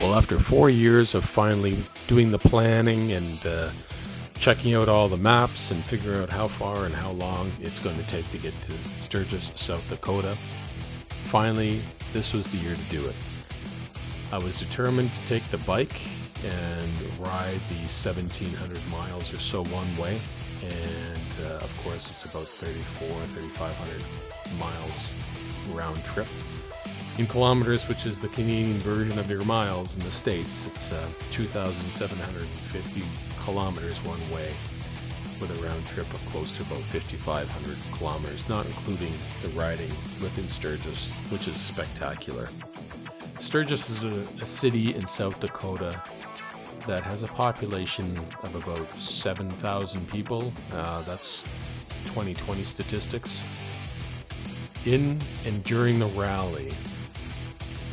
Well, after 4 years of finally doing the planning and checking out all the maps and figuring out how far and how long it's going to take to get to Sturgis, South Dakota, finally, this was the year to do it. I was determined to take the bike and ride the 1,700 miles or so one way, and of course it's about 3,500 miles round trip. In kilometers, which is the Canadian version of your miles in the States, it's 2,750 kilometers one way, with a round trip of close to about 5,500 kilometers, not including the riding within Sturgis, which is spectacular. Sturgis is a city in South Dakota that has a population of about 7,000 people. That's 2020 statistics. In and during the rally,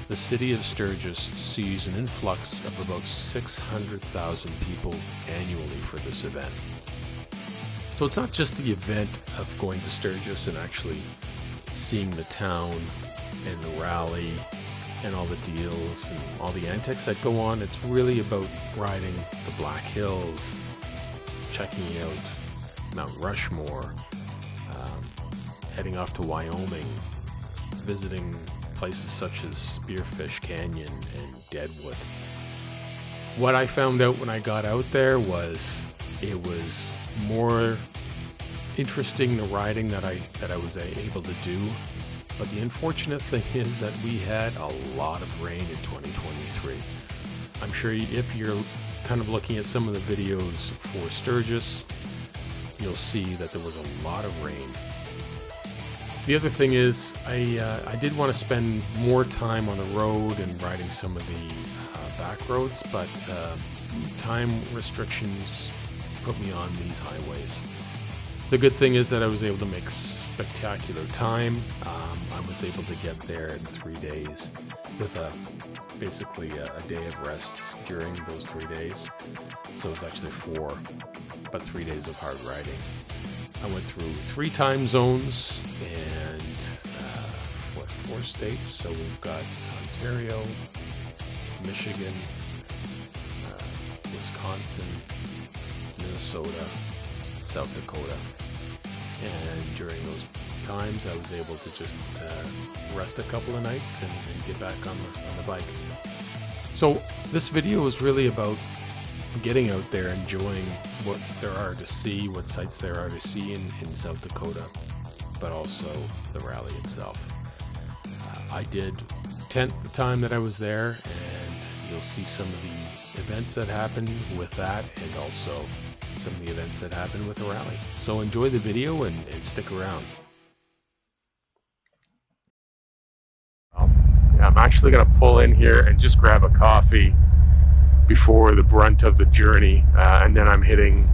the city of Sturgis sees an influx of about 600,000 people annually for this event. So it's not just the event of going to Sturgis and actually seeing the town and the rally and all the deals and all the antics that go on. It's really about riding the Black Hills, checking out Mount Rushmore, heading off to Wyoming, visiting places such as Spearfish Canyon and Deadwood. What I found out when I got out there was it was more interesting the riding that I was able to do. But the unfortunate thing is that we had a lot of rain in 2023. I'm sure if you're kind of looking at some of the videos for Sturgis, you'll see that there was a lot of rain. The other thing is I did want to spend more time on the road and riding some of the back roads, but time restrictions put me on these highways. The good thing is that I was able to make spectacular time. I was able to get there in 3 days with basically a day of rest during those 3 days. So it was actually 4, but 3 days of hard riding. I went through 3 time zones and 4 states. So we've got Ontario, Michigan, Wisconsin, Minnesota, South Dakota. And during those times I was able to just rest a couple of nights and get back on the bike. So this video is really about getting out there, enjoying what there are to see, what sights there are to see in South Dakota, but also the rally itself. I did tent the time that I was there, and you'll see some of the events that happened with that, and also some of the events that happened with the rally. So enjoy the video and stick around. Yeah, I'm actually going to pull in here and just grab a coffee before the brunt of the journey, and then I'm hitting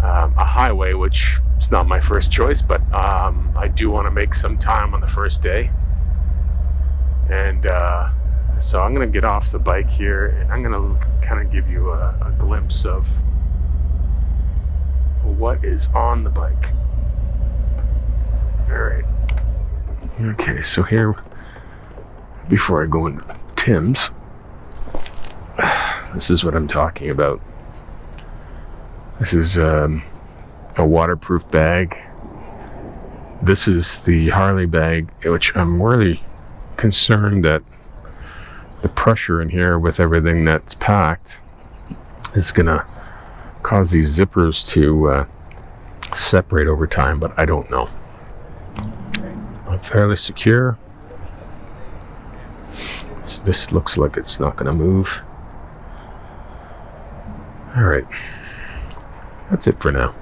a highway, which is not my first choice, but I do want to make some time on the first day. And so I'm going to get off the bike here, and I'm going to kind of give you a glimpse of what is on the bike. Alright. Okay, so here, before I go into Tim's, this is what I'm talking about. This is a waterproof bag. This is the Harley bag, which I'm really concerned that the pressure in here with everything that's packed is gonna cause these zippers to separate over time, but I don't know. I'm fairly secure. So this looks like it's not gonna move. Alright, that's it for now.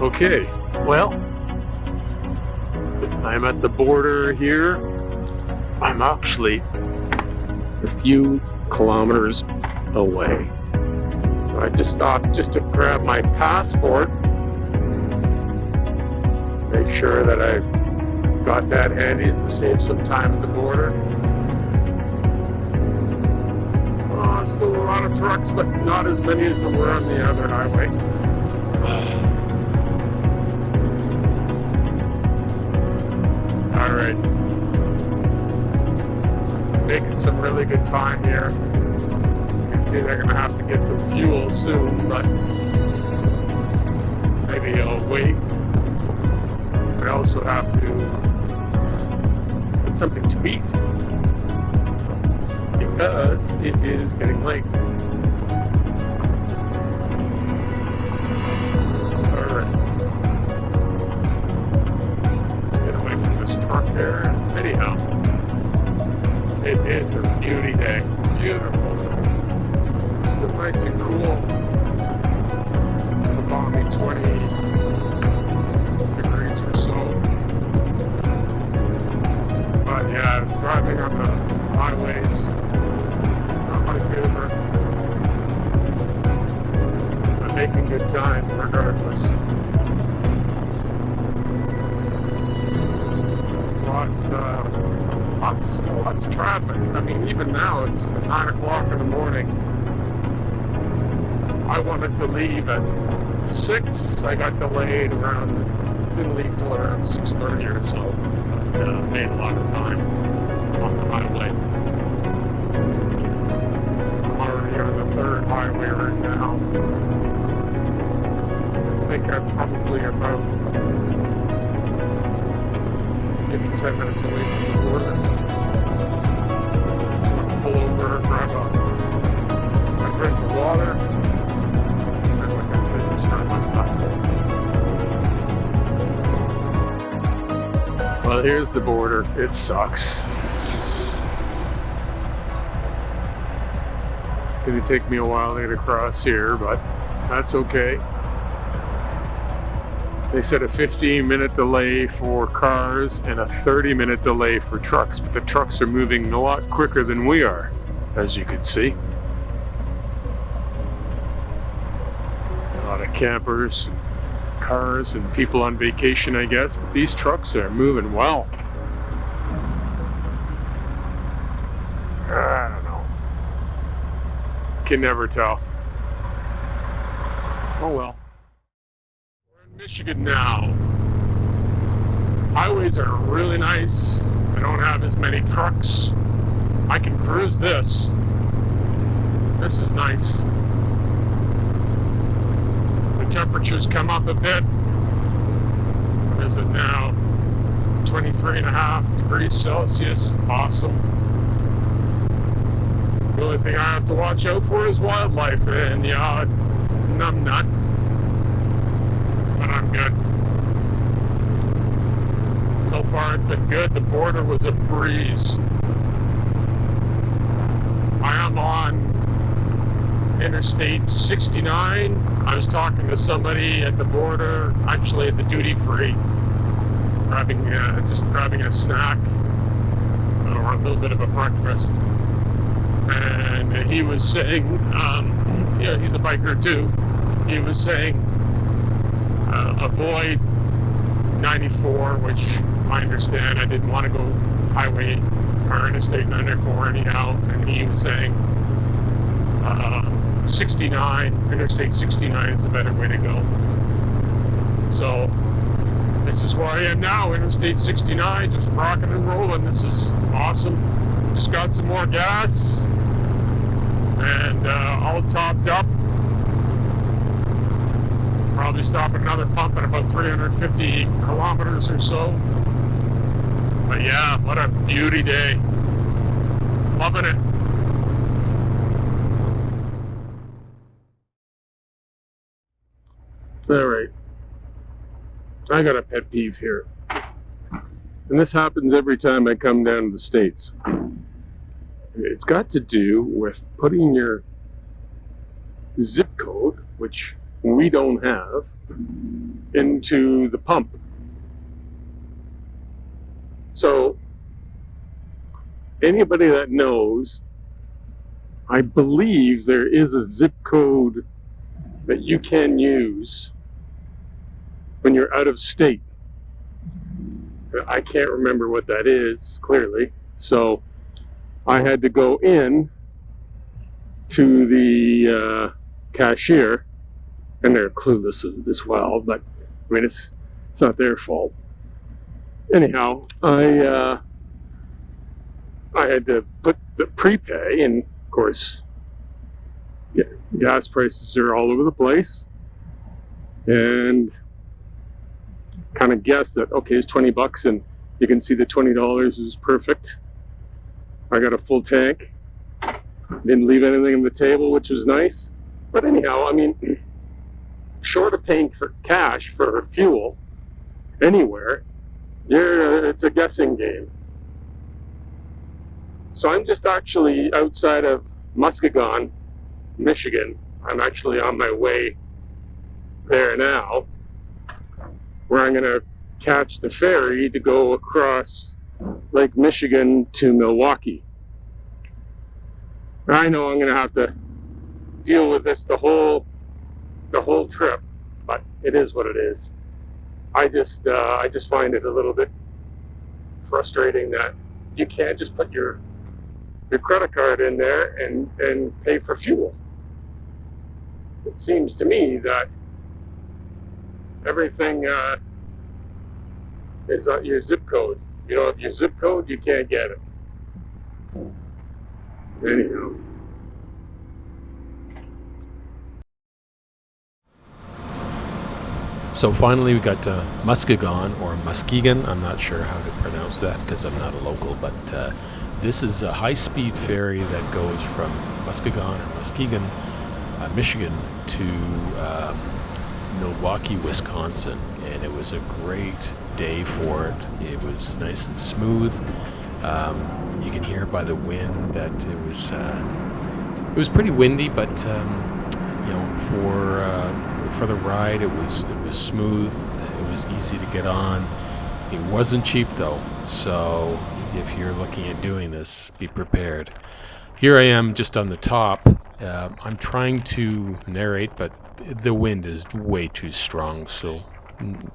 Okay, well, I'm at the border here. I'm actually a few kilometers away. So I just stopped just to grab my passport. Make sure that I've got that handy to save some time at the border. Still a lot of trucks, but not as many as there were on the other highway. Alright. Making some really good time here. You can see they're going to have to get some fuel soon, but maybe I'll wait. I also have to get something to eat because it is getting late. Alright. Let's get away from this truck there. Anyhow, it is a beauty day. Beautiful. Still nice and cool. It's a balmy 20 degrees or so. But yeah, driving on the highways, not my favorite. I'm making good time regardless. Lots of traffic. I mean, even now it's 9 o'clock in the morning. I wanted to leave at 6. I got delayed didn't leave till around 6:30 or so. Made a lot of time on the highway. I'm already on the 3rd highway right now. I think I'm probably about maybe 10 minutes away from the border. Just want to pull over, grab a drink of water, and like I said, just start my passport. Well, here's the border. It sucks. It's going to take me a while to get across here, but that's okay. They said a 15-minute delay for cars and a 30-minute delay for trucks, but the trucks are moving a lot quicker than we are, as you can see. A lot of campers, and cars, and people on vacation, I guess, but these trucks are moving well. I don't know. Can never tell. Oh well. Michigan now. Highways are really nice. I don't have as many trucks. I can cruise this. This is nice. The temperatures come up a bit. What is it now? 23.5 degrees Celsius. Awesome. The only thing I have to watch out for is wildlife and the odd numbnut. But I'm good. So far it's been good. The border was a breeze. I am on Interstate 69. I was talking to somebody at the border, actually at the duty free, just grabbing a snack or a little bit of a breakfast. And he was saying, he's a biker too. He was saying, avoid 94, which I understand. I didn't want to go highway or Interstate 94 anyhow. And he was saying 69, Interstate 69 is a better way to go. So this is where I am now, Interstate 69, just rocking and rolling. This is awesome. Just got some more gas and all topped up. Probably stop at another pump at about 350 kilometers or so. But yeah, what a beauty day. Loving it. Alright. I got a pet peeve here. And this happens every time I come down to the States. It's got to do with putting your zip code, which we don't have, into the pump. So anybody that knows, I believe there is a zip code that you can use when you're out of state. I can't remember what that is clearly, so I had to go in to the cashier, and they're clueless as well, but I mean, it's not their fault. anyhow, I had to put the prepay, and of course, gas prices are all over the place, and kind of guess that okay, it's $20, and you can see the $20 is perfect. I got a full tank, didn't leave anything on the table, which was nice. But anyhow, I mean, short of paying for cash for fuel anywhere, it's a guessing game. So I'm just actually outside of Muskegon, Michigan. I'm actually on my way there now, where I'm going to catch the ferry to go across Lake Michigan to Milwaukee. I know I'm going to have to deal with this the whole trip, but it is what it is. I just find it a little bit frustrating that you can't just put your credit card in there and pay for fuel. It seems to me that everything is on your zip code. You don't have your zip code, you can't get it. Anyhow. So finally we got to Muskegon, or Muskegon. I'm not sure how to pronounce that because I'm not a local, but this is a high-speed ferry that goes from Muskegon or Muskegon, Michigan to Milwaukee, Wisconsin, and it was a great day for it. It was nice and smooth. You can hear by the wind that it was pretty windy, but you know, for the ride, it was smooth. It was easy to get on. It wasn't cheap though, so if you're looking at doing this, be prepared. Here I am just on the top. I'm trying to narrate, but the wind is way too strong, so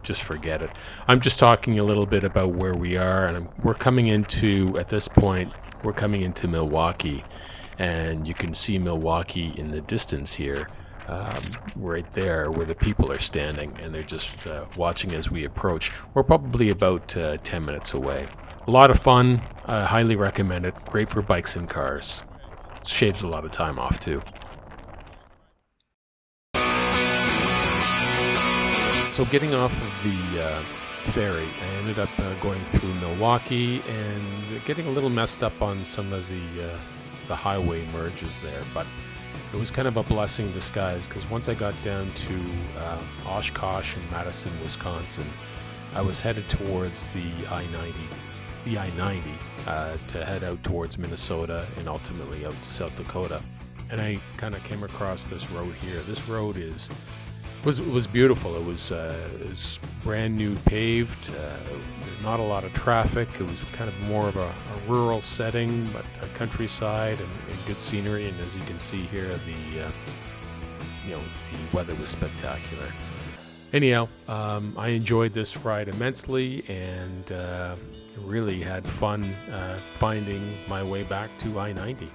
just forget it. I'm just talking a little bit about where we are, and we're coming into, at this point, we're coming into Milwaukee, and you can see Milwaukee in the distance here, right there where the people are standing, and they're just watching as we approach. We're probably about 10 minutes away. A lot of fun. I highly recommend it. Great for bikes and cars. Shaves a lot of time off too. So getting off of the ferry, I ended up going through Milwaukee and getting a little messed up on some of the highway merges there, but it was kind of a blessing in disguise, because once I got down to Oshkosh and Madison, Wisconsin, I was headed towards the I-90 to head out towards Minnesota and ultimately out to South Dakota. And I kind of came across this road here. This road was beautiful. It was brand new paved. Not a lot of traffic. It was kind of more of a rural setting, but countryside and good scenery. And as you can see here, the weather was spectacular. Anyhow, I enjoyed this ride immensely, and really had fun finding my way back to I-90.